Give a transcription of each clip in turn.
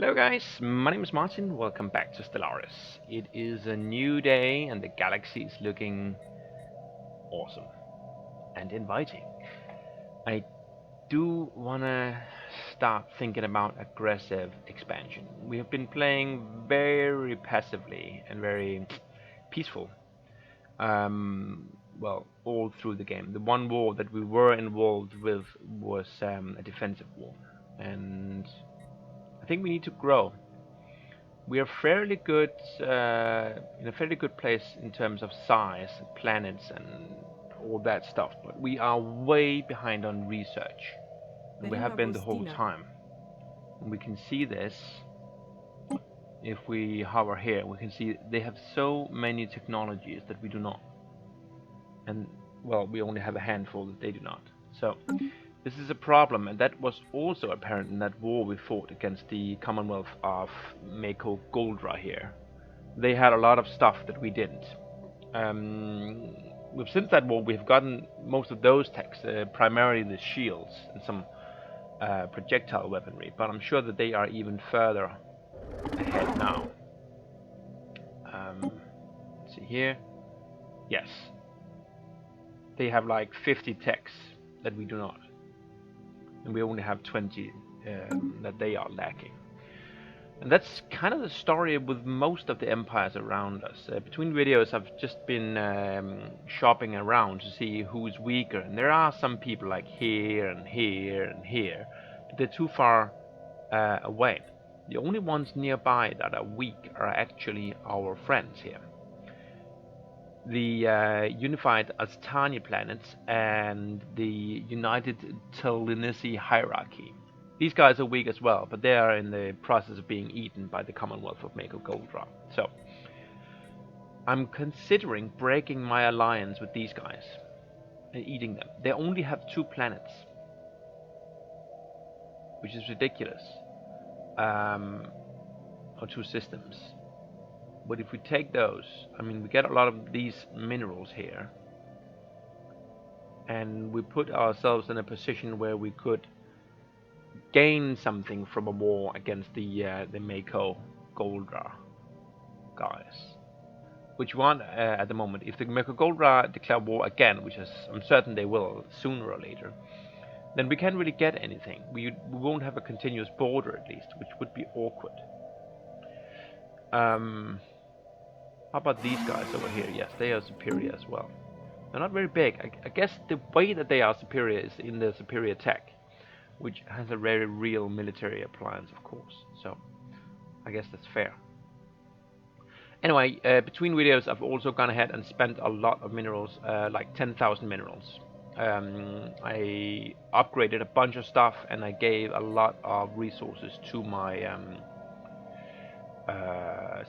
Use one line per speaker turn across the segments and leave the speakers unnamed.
Hello guys, my name is Martin, welcome back to Stellaris. It is a new day and the galaxy is looking awesome and inviting. I do wanna start thinking about aggressive expansion. We have been playing very passively and very peaceful, all through the game. The one war that we were involved with was a defensive war, and I think we need to grow. We are fairly good in a fairly good place in terms of size, planets, and all that stuff. But we are way behind on research, and we have been the whole time. And we can see this if we hover here. We can see they have so many technologies that we do not, and well, we only have a handful that they do not. So this is a problem, and that was also apparent in that war we fought against the Commonwealth of Mako Goldra here. They had a lot of stuff that we didn't. Since that war, we've gotten most of those techs, primarily the shields and some projectile weaponry, but I'm sure that they are even further ahead now. Let's see here. Yes. They have like 50 techs that we do not. And we only have 20 that they are lacking. And that's kind of the story with most of the empires around us. Between videos, I've just been shopping around to see who's weaker. And there are some people like here and here and here, but they're too far away. The only ones nearby that are weak are actually our friends here. The unified Astani planets and the United Telenisi hierarchy. These guys are weak as well, but they are in the process of being eaten by the Commonwealth of Mako Goldra. So, I'm considering breaking my alliance with these guys and eating them. They only have 2 planets, which is ridiculous. Or 2 systems. But if we take those, I mean, we get a lot of these minerals here, and we put ourselves in a position where we could gain something from a war against the Mako Goldra guys, which we want at the moment. If the Mako Goldra declare war again, which is I'm certain they will sooner or later, then we can't really get anything. We won't have a continuous border at least, which would be awkward. How about these guys over here? Yes, they are superior as well. They're not very big. I guess the way that they are superior is in their superior tech, which has a very real military appliance, of course. So, I guess that's fair. Anyway, between videos, I've also gone ahead and spent a lot of minerals, like 10,000 minerals. I upgraded a bunch of stuff, and I gave a lot of resources to my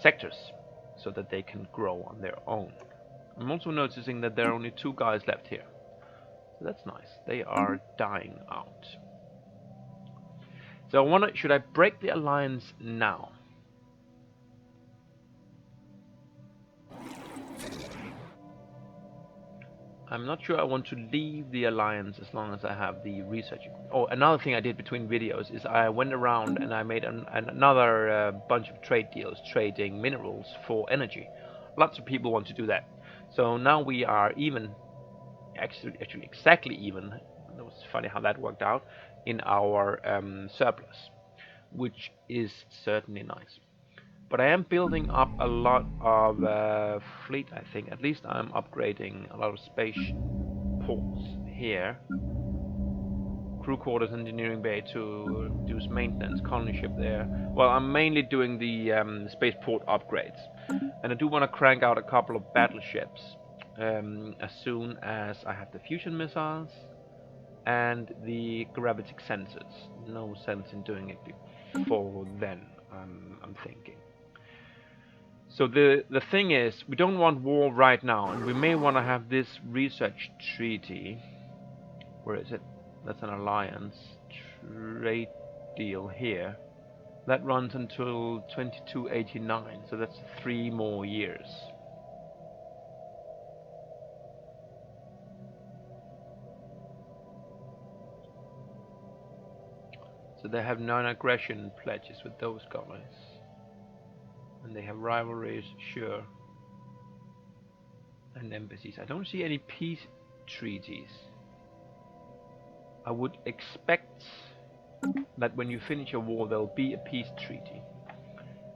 sectors, so that they can grow on their own. I'm also noticing that there are only 2 guys left here. So that's nice. They are dying out. So I wonder, should I break the alliance now? I'm not sure I want to leave the alliance as long as I have the research. Oh, another thing I did between videos is I went around and I made another bunch of trade deals, trading minerals for energy. Lots of people want to do that. So now we are even, actually exactly even. It was funny how that worked out in our surplus, which is certainly nice. But I am building up a lot of fleet, I think. At least I'm upgrading a lot of space ports here. Crew quarters, engineering bay to reduce maintenance, colony ship there. Well, I'm mainly doing the spaceport upgrades. And I do want to crank out a couple of battleships as soon as I have the fusion missiles and the gravitic sensors. No sense in doing it before then, I'm thinking. So the thing is, we don't want war right now, and we may want to have this research treaty. Where is it? That's an alliance trade deal here. That runs until 2289, so that's 3 more years. So But they have non-aggression pledges with those guys. And they have rivalries, sure. And embassies. I don't see any peace treaties. I would expect that when you finish a war there'll be a peace treaty.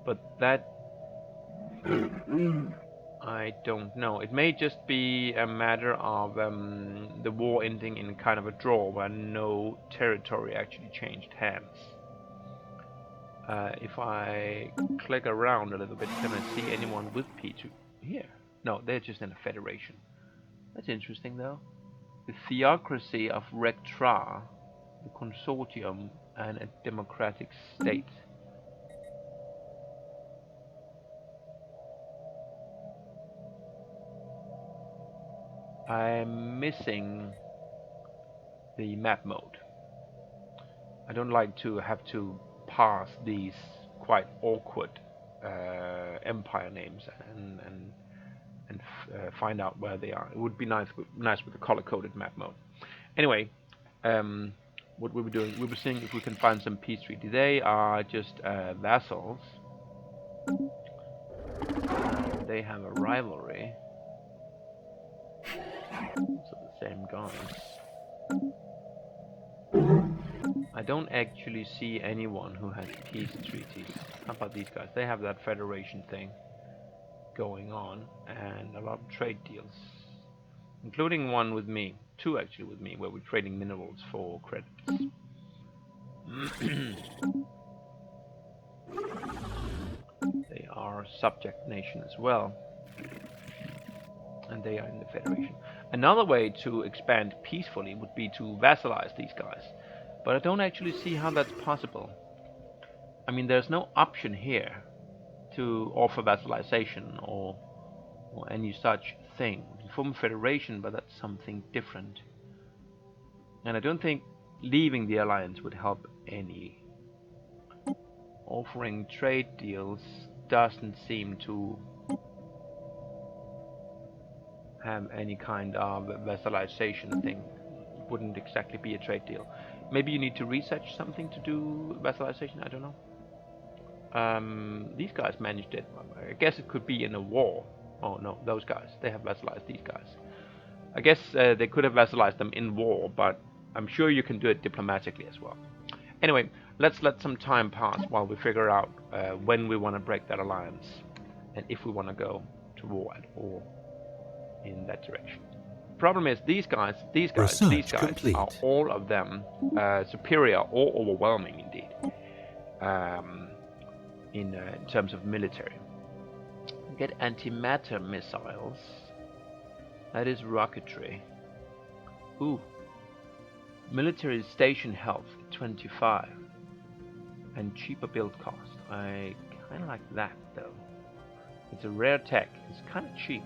But that I don't know. It may just be a matter of the war ending in kind of a draw where no territory actually changed hands. If I click around a little bit, can I see anyone with P2 here? No, they're just in a federation. That's interesting though. The theocracy of Rectra, the consortium, and a democratic state. I'm missing the map mode. I don't like to have to pass these quite awkward empire names and find out where they are. It would be nice with a color-coded map mode. Anyway, what we'll be doing, we'll be seeing if we can find some peace treaty. They are just vassals. They have a rivalry. So the same guys. I don't actually see anyone who has peace treaties. How about these guys? They have that federation thing going on, and a lot of trade deals, including one with me, 2 actually with me, where we're trading minerals for credits. They are subject nation as well, and they are in the federation. Another way to expand peacefully would be to vassalize these guys, but I don't actually see how that's possible. I mean, there's no option here to offer vassalization or any such thing. We form a federation, but that's something different. And I don't think leaving the alliance would help any. Offering trade deals doesn't seem to have any kind of vassalization thing. It wouldn't exactly be a trade deal. Maybe you need to research something to do vassalization, I don't know. These guys managed it. I guess it could be in a war. Oh no, those guys, they have vassalized these guys. I guess they could have vassalized them in war, but I'm sure you can do it diplomatically as well. Anyway, let's let some time pass while we figure out when we want to break that alliance and if we want to go to war at all in that direction. Problem is, these guys
complete.
are all of them superior or overwhelming indeed. In terms of military. Get antimatter missiles. That is rocketry. Ooh. Military station health 25. And cheaper build cost. I kinda like that though. It's a rare tech. It's kinda cheap.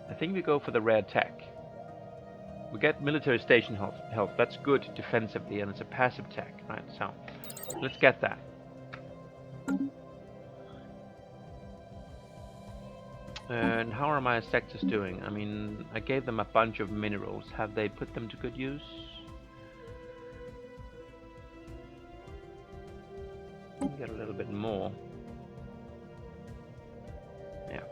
I think we go for the rare tech. We get military station health. That's good defensively, and it's a passive tech, right? So let's get that. And how are my sectors doing? I mean, I gave them a bunch of minerals. Have they put them to good use? Get a little bit more. Yeah.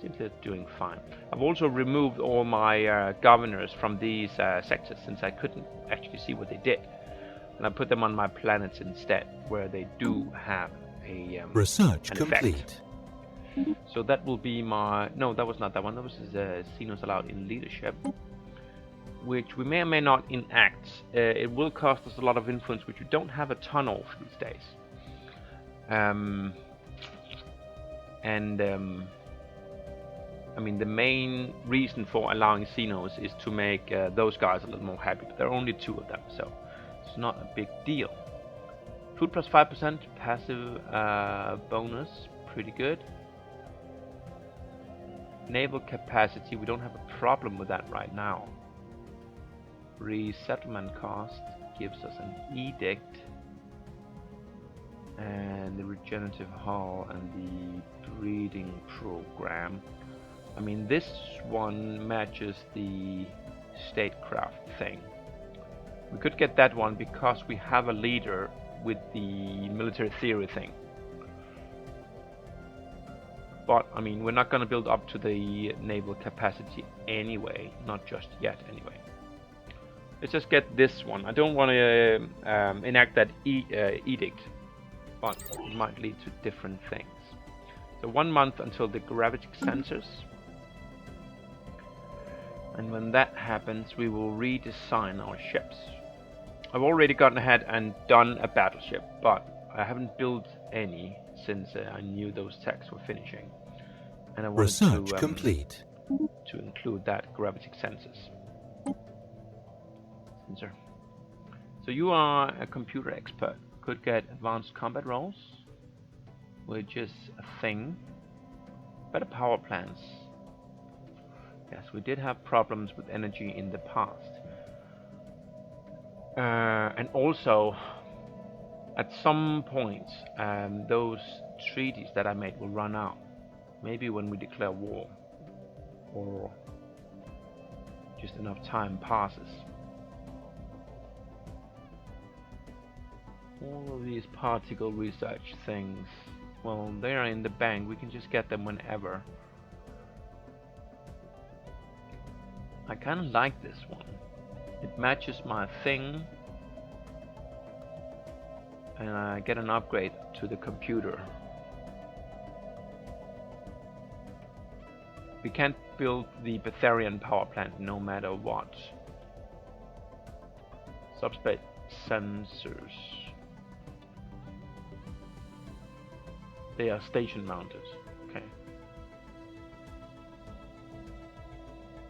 Seems they're doing fine. I've also removed all my governors from these sectors since I couldn't actually see what they did. And I put them on my planets instead, where they do have a
research complete.
Effect. So that will be my... No, that was not that one. That was Xenos allowed in leadership, which we may or may not enact. It will cost us a lot of influence, which we don't have a ton of these days. I mean, the main reason for allowing Xenos is to make those guys a little more happy, but there are only 2 of them, so it's not a big deal. Food plus 5% passive bonus, pretty good. Naval capacity, we don't have a problem with that right now. Resettlement cost gives us an edict. And the regenerative hull and the breeding program. I mean, this one matches the statecraft thing. We could get that one because we have a leader with the military theory thing. But, I mean, we're not going to build up to the naval capacity anyway. Not just yet, anyway. Let's just get this one. I don't want to enact that edict, but it might lead to different things. So 1 month until the gravitic sensors. And when that happens, we will redesign our ships. I've already gotten ahead and done a battleship, but I haven't built any since I knew those techs were finishing. And I wanted
Research complete.
To include that gravitic sensors. Sensor. So you are a computer expert. Could get advanced combat roles, which is a thing. Better power plants. Yes, we did have problems with energy in the past. And also, at some point, those treaties that I made will run out. Maybe when we declare war, or just enough time passes. All of these particle research things, well, they are in the bank. We can just get them whenever. I kind of like this one. It matches my thing, and I get an upgrade to the computer. We can't build the Betharian power plant no matter what. Subspace sensors. They are station mounted. Okay.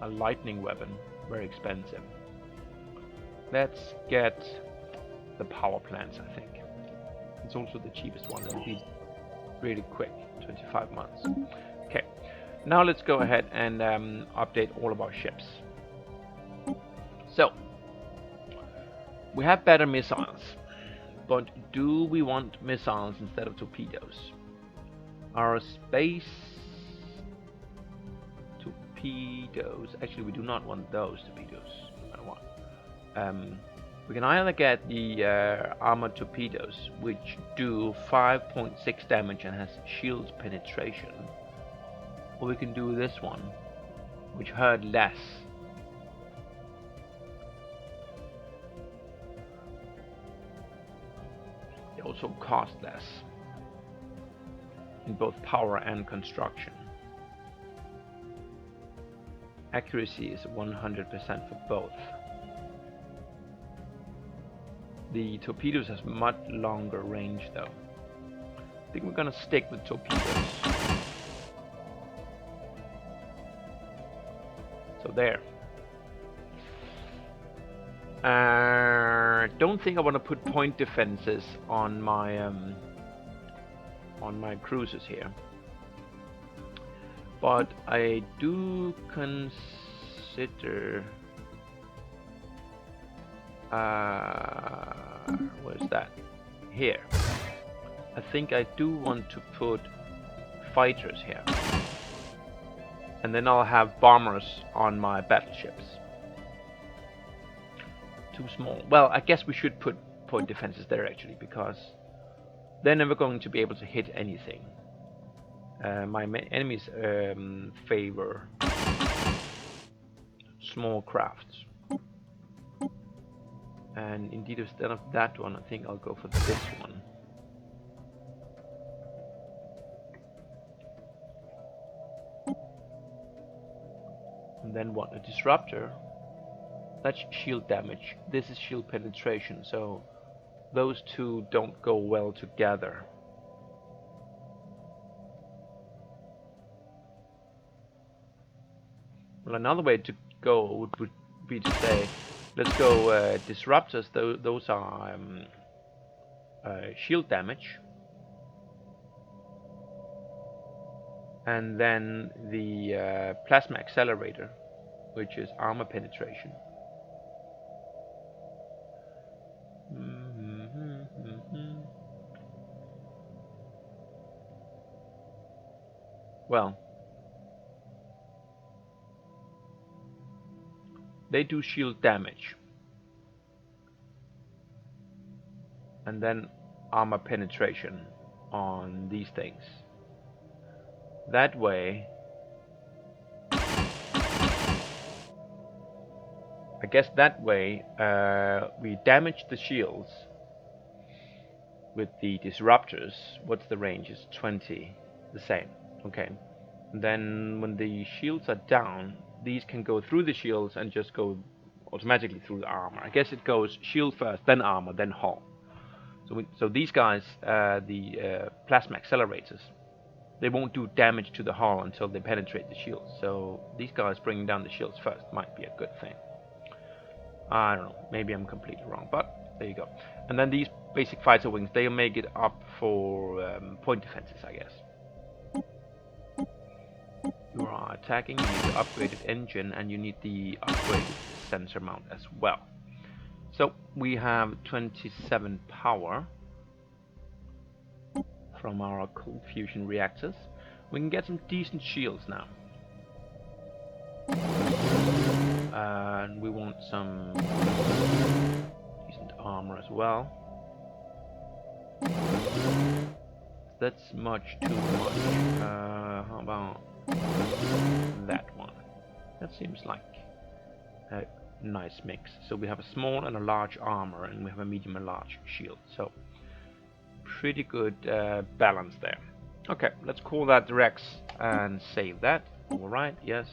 A lightning weapon, very expensive. Let's get the power plants, I think. It's also the cheapest one. It'll be really quick, 25 months. Okay, now let's go ahead and update all of our ships. So, we have better missiles, but do we want missiles instead of torpedoes? Our space torpedoes, actually we do not want those torpedoes, no matter what. We can either get the armored torpedoes, which do 5.6 damage and has shield penetration, or we can do this one, which hurt less. They also cost less in both power and construction. Accuracy is 100% for both. The torpedoes has much longer range though. I think we're gonna stick with torpedoes. So there. Don't think I want to put point defenses on my cruisers here, but I do consider. Where's that? Here. I think I do want to put fighters here, and then I'll have bombers on my battleships. Too small. Well, I guess we should put point defenses there actually, because they're never going to be able to hit anything. My enemies favor small crafts. And indeed, instead of that one, I think I'll go for this one. And then what? A disruptor. That's shield damage. This is shield penetration, so those two don't go well together. Well, another way to go would be to say, let's go disruptors. Those are shield damage, and then the plasma accelerator, which is armor penetration. Well, they do shield damage. And then armor penetration on these things. That way, I guess that way we damage the shields with the disruptors. What's the range? It's 20, the same. Okay. And then when the shields are down, these can go through the shields and just go automatically through the armor. I guess it goes shield first, then armor, then hull. So these guys, the plasma accelerators, they won't do damage to the hull until they penetrate the shields. So these guys bringing down the shields first might be a good thing. I don't know, maybe I'm completely wrong, but there you go. And then these basic fighter wings, they'll make it up for point defenses, I guess. You are attacking, you need the upgraded engine, and you need the upgraded sensor mount as well. So we have 27 power from our cold fusion reactors. We can get some decent shields now. And we want some decent armor as well. That's much too much. How about that one? That seems like a nice mix. So we have a small and a large armor, and we have a medium and large shield. So pretty good balance there. Okay, let's call that Rex and save that. Alright, yes.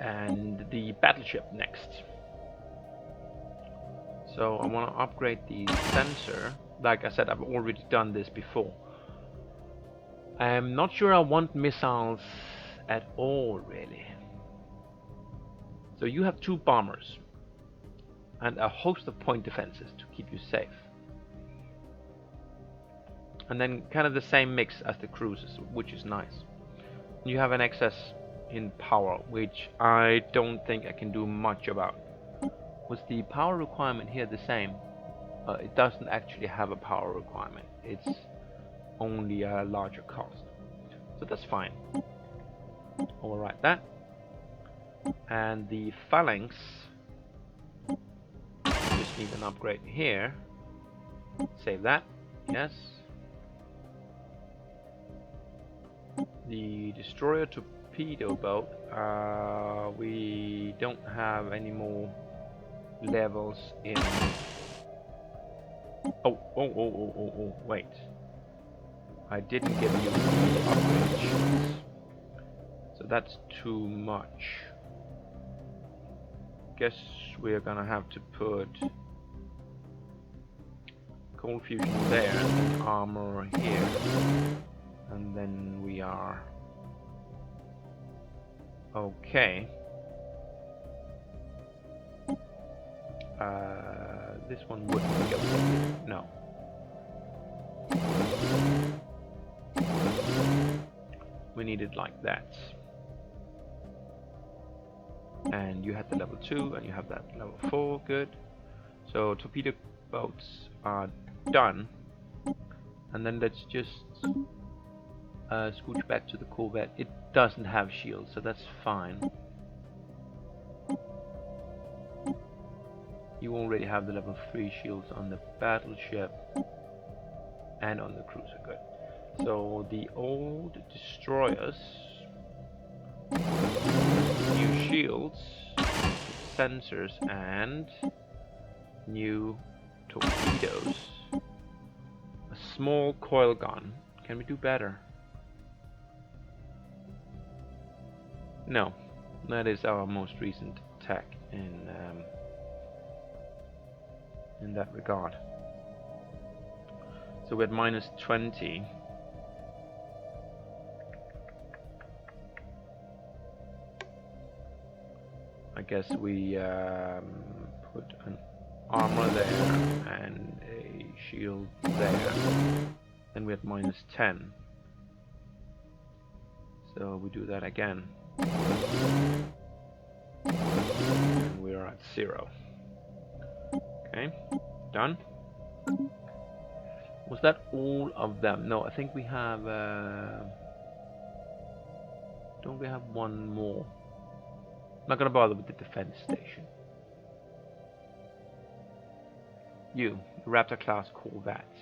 And the battleship next. So I want to upgrade the sensor. Like I said, I've already done this before. I'm not sure I want missiles at all, really. So you have 2 bombers and a host of point defenses to keep you safe. And then kind of the same mix as the cruisers, which is nice. You have an excess in power, which I don't think I can do much about. Was the power requirement here the same? It doesn't actually have a power requirement. It's only a larger cost. So that's fine. Overwrite that. And the phalanx just need an upgrade here. Save that. Yes. The destroyer torpedo boat. We don't have any more levels in. Oh, wait. I didn't give you the upgrade shields. So that's too much. Guess we're gonna have to put cold fusion there and then armor here. And then we are okay. This one wouldn't be okay. No. We need it like that. And you had the level 2 and you have that level 4. Good. So torpedo boats are done. And then let's just scooch back to the corvette. It doesn't have shields, so that's fine. You already have the level 3 shields on the battleship and on the cruiser. Good. So the old destroyers, new shields, sensors, and new torpedoes. A small coil gun. Can we do better? No, that is our most recent tech in that regard. So we're at minus 20. I guess we put an armor there and a shield there. Then we're at minus 10. So we do that again. And we are at 0. Okay, done. Was that all of them? No, I think we have Don't we have one more? Not gonna bother with the defense station. You, Raptor class corvettes.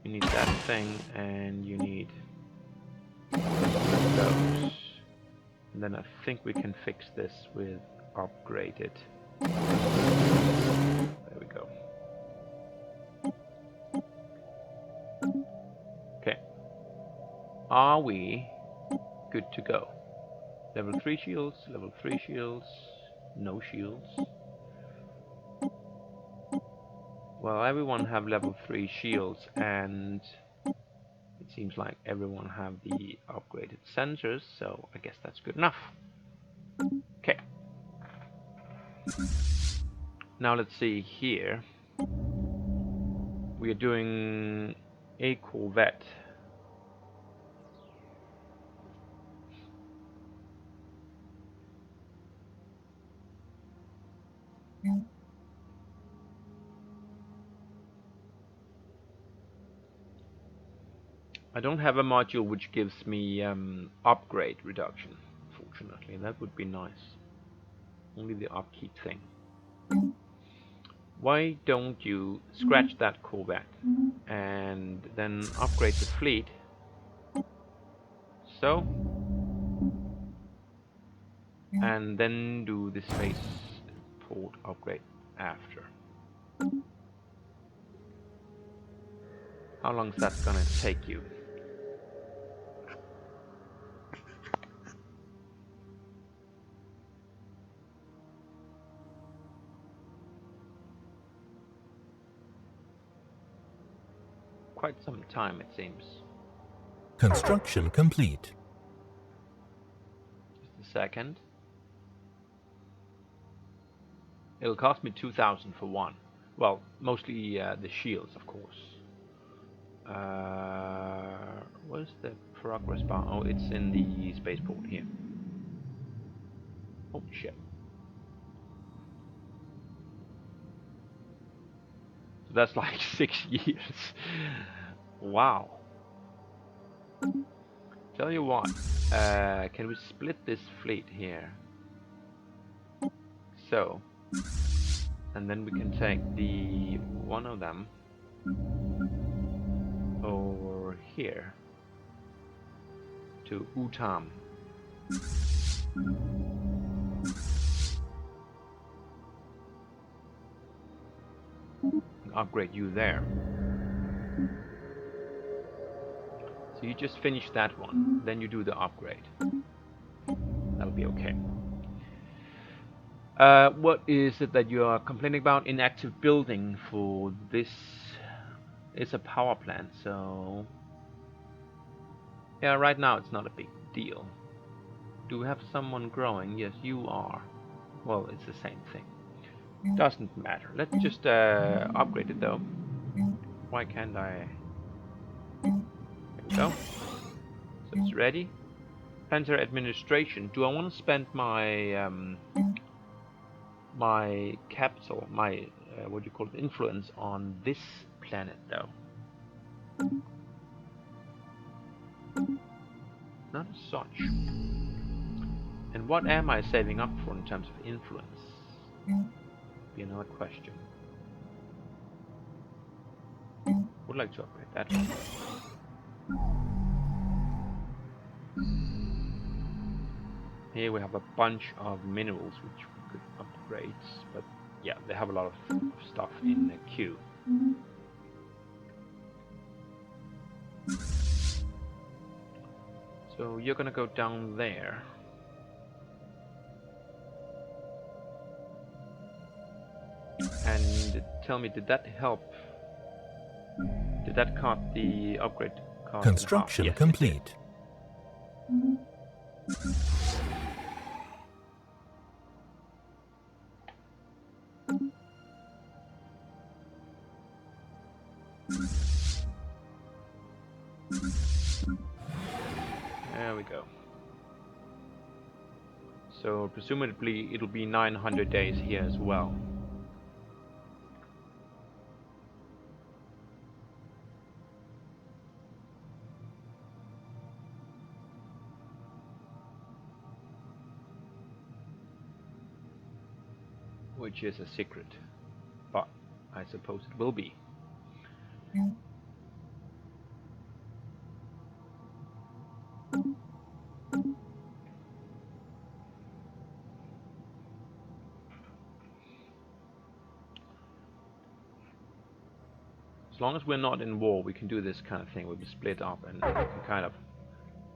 You need that thing, and you need those. And then I think we can fix this with upgraded. There we go. Okay. Are we good to go? Level 3 shields, level 3 shields, no shields. Well, everyone have level 3 shields, and it seems like everyone have the upgraded sensors, so I guess that's good enough. Okay. Now let's see here. We are doing a corvette. I don't have a module which gives me upgrade reduction, fortunately. That would be nice. Only the upkeep thing. Why don't you scratch that corvette and then upgrade the fleet? So. And then do the spaceport upgrade after. How long is that gonna take you? Quite some time, it seems.
Construction complete.
Just a second. It'll cost me 2,000 for one. Well, mostly the shields, of course. Where's the progress bar? Oh, it's in the spaceport here. Oh shit. So that's like 6 years. Wow. Tell you what, can we split this fleet here? So, and then we can take the one of them over here to Utam. Upgrade you there. So you just finish that one, then you do the upgrade. That'll be okay. What is it that you are complaining about? Inactive building for this is a power plant, so yeah, right now it's not a big deal. Do we have someone growing? Yes, you are. Well, it's the same thing. Doesn't matter. Let's just upgrade it though. Why can't I? There we go. So it's ready. Planetary administration. Do I want to spend my my capital, my what do you call it, influence on this planet though? Not as such. And what am I saving up for in terms of influence? Be another question. Would like to upgrade that one. Here we have a bunch of minerals which we could upgrade, but yeah, they have a lot of stuff in the queue. So you're gonna go down there. And tell me, did that help? Did that cut the upgrade cost?
Construction
yes,
complete.
There we go. So presumably it'll be 900 days here as well. which is a secret, but I suppose it will be. As long as we're not in war, we can do this kind of thing. We'll be split up and we can kind of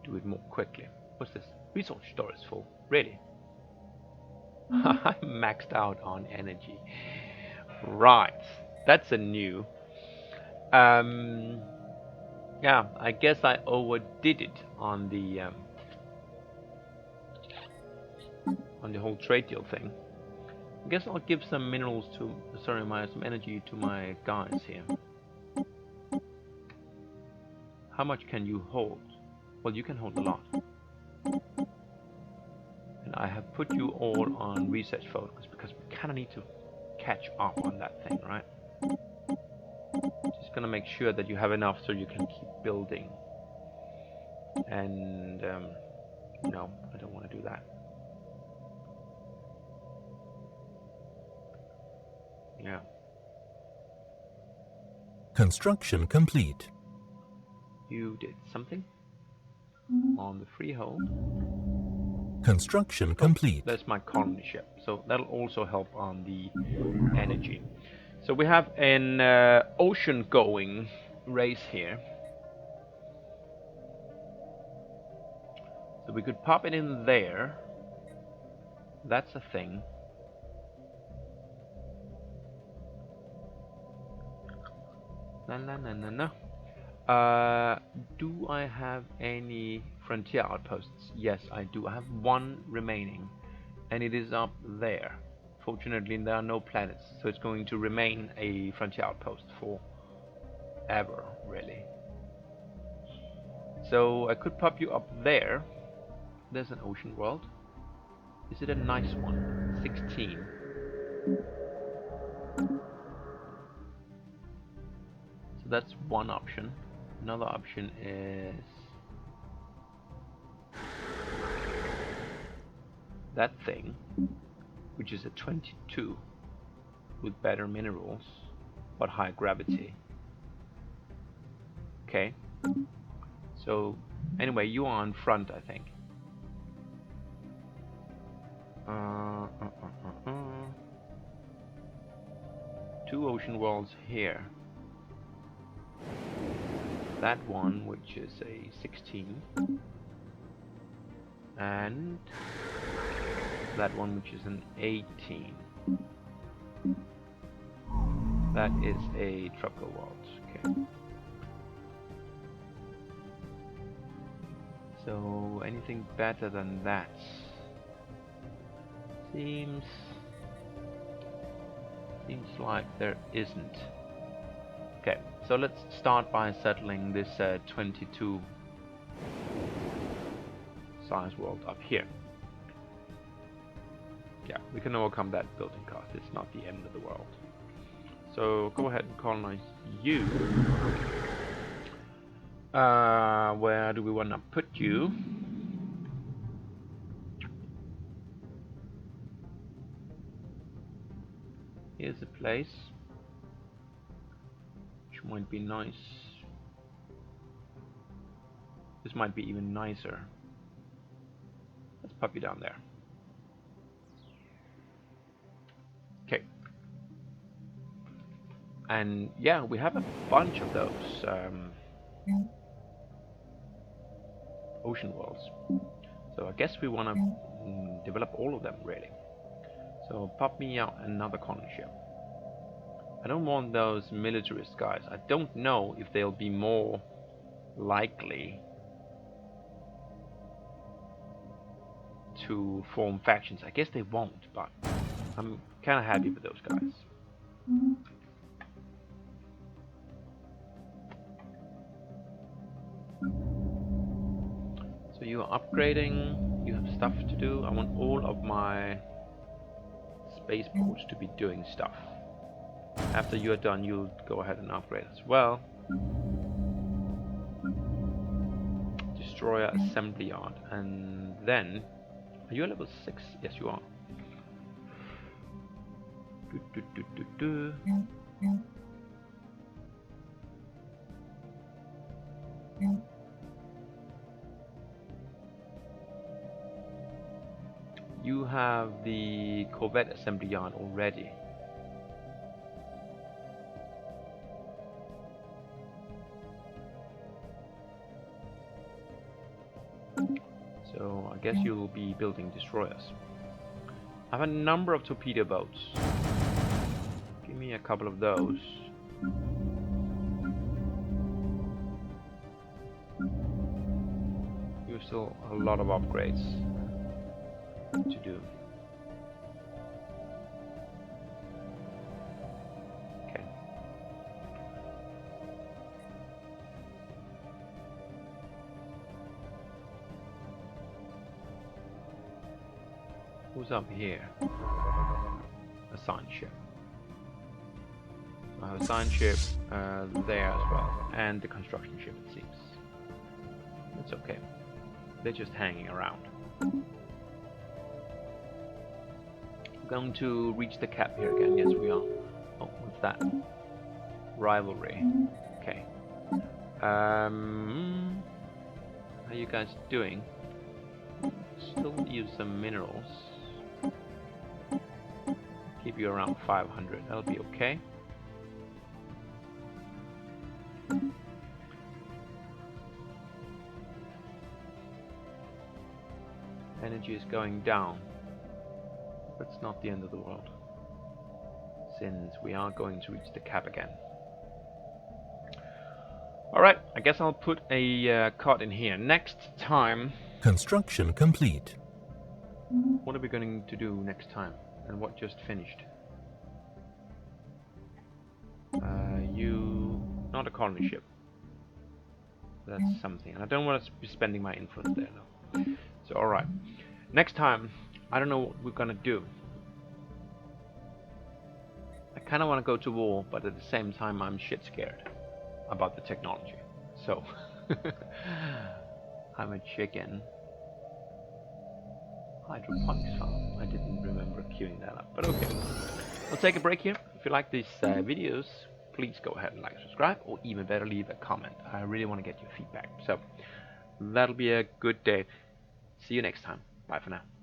do it more quickly. What's this? Resource storage full. Really? I'm maxed out on energy. Right. That's a new. Yeah, I guess I overdid it on the whole trade deal thing. I guess I'll give some minerals to, sorry, some energy to my guys here. How much can you hold? Well, you can hold a lot. And I have put you all on research focus because we kind of need to catch up on that thing, right? Just gonna make sure that you have enough so you can keep building. And no, I don't want to do that. Yeah.
Construction complete.
You did something on the freehold.
Construction complete.
That's my colony ship, so that'll also help on the energy. So we have an ocean-going race here. So we could pop it in there. That's a thing. No. Do I have any frontier outposts? Yes, I do. I have one remaining, and it is up there. Fortunately, there are no planets, so it's going to remain a frontier outpost forever, really. So I could pop you up there. There's an ocean world. Is it a nice one? 16. So that's one option. Another option is that thing, which is a 22 with better minerals but high gravity. Okay. So anyway, you are in front, I think. Two ocean worlds here. That one, which is a 16, and that one, which is an 18. That is a tropical world. Okay. So anything better than that? Seems like there isn't. Okay, so let's start by settling this 22 size world up here. Yeah, we can overcome that building cost. It's not the end of the world. So go ahead and colonize you. Where do we want to put you? Here's a place which might be nice. This might be even nicer. Let's pop you down there. Okay. And yeah, we have a bunch of those ocean worlds. So I guess we want to develop all of them, really. So pop me out another colony ship. I don't want those militarist guys. I don't know if they'll be more likely to form factions. I guess they won't, but I'm kind of happy with those guys. So you are upgrading, you have stuff to do. I want all of my spaceports to be doing stuff. After you are done, you'll go ahead and upgrade as well. Destroyer assembly yard, and then are you level 6? Yes, you are. Do, do, do, do, do. You have the Corvette assembly yard already. So I guess you'll be building destroyers. I have a number of torpedo boats. Give me a couple of those. You still a lot of upgrades to do. Okay. Who's up here? A science ship. I have a science ship there as well, and the construction ship, it seems. It's okay. They're just hanging around. Going to reach the cap here again. Yes, we are. Oh, what's that? Rivalry. Okay. How are you guys doing? Still use some minerals. Keep you around 500. That'll be okay. Energy is going down. That's not the end of the world, since we are going to reach the cap again. Alright, I guess I'll put a cut in here. Next time...
Construction complete.
What are we going to do next time? And what just finished? You... Not a colony ship. That's something. And I don't want to be spending my influence there, though. So, alright. Next time, I don't know what we're gonna do. I kind of want to go to war, but at the same time I'm shit scared about the technology. So, I'm a chicken. Hydroponics farm. I didn't remember queuing that up, but okay. I'll take a break here. If you like these videos, please go ahead and like, subscribe, or even better, leave a comment. I really want to get your feedback. So, that'll be a good day. See you next time. Bye for now.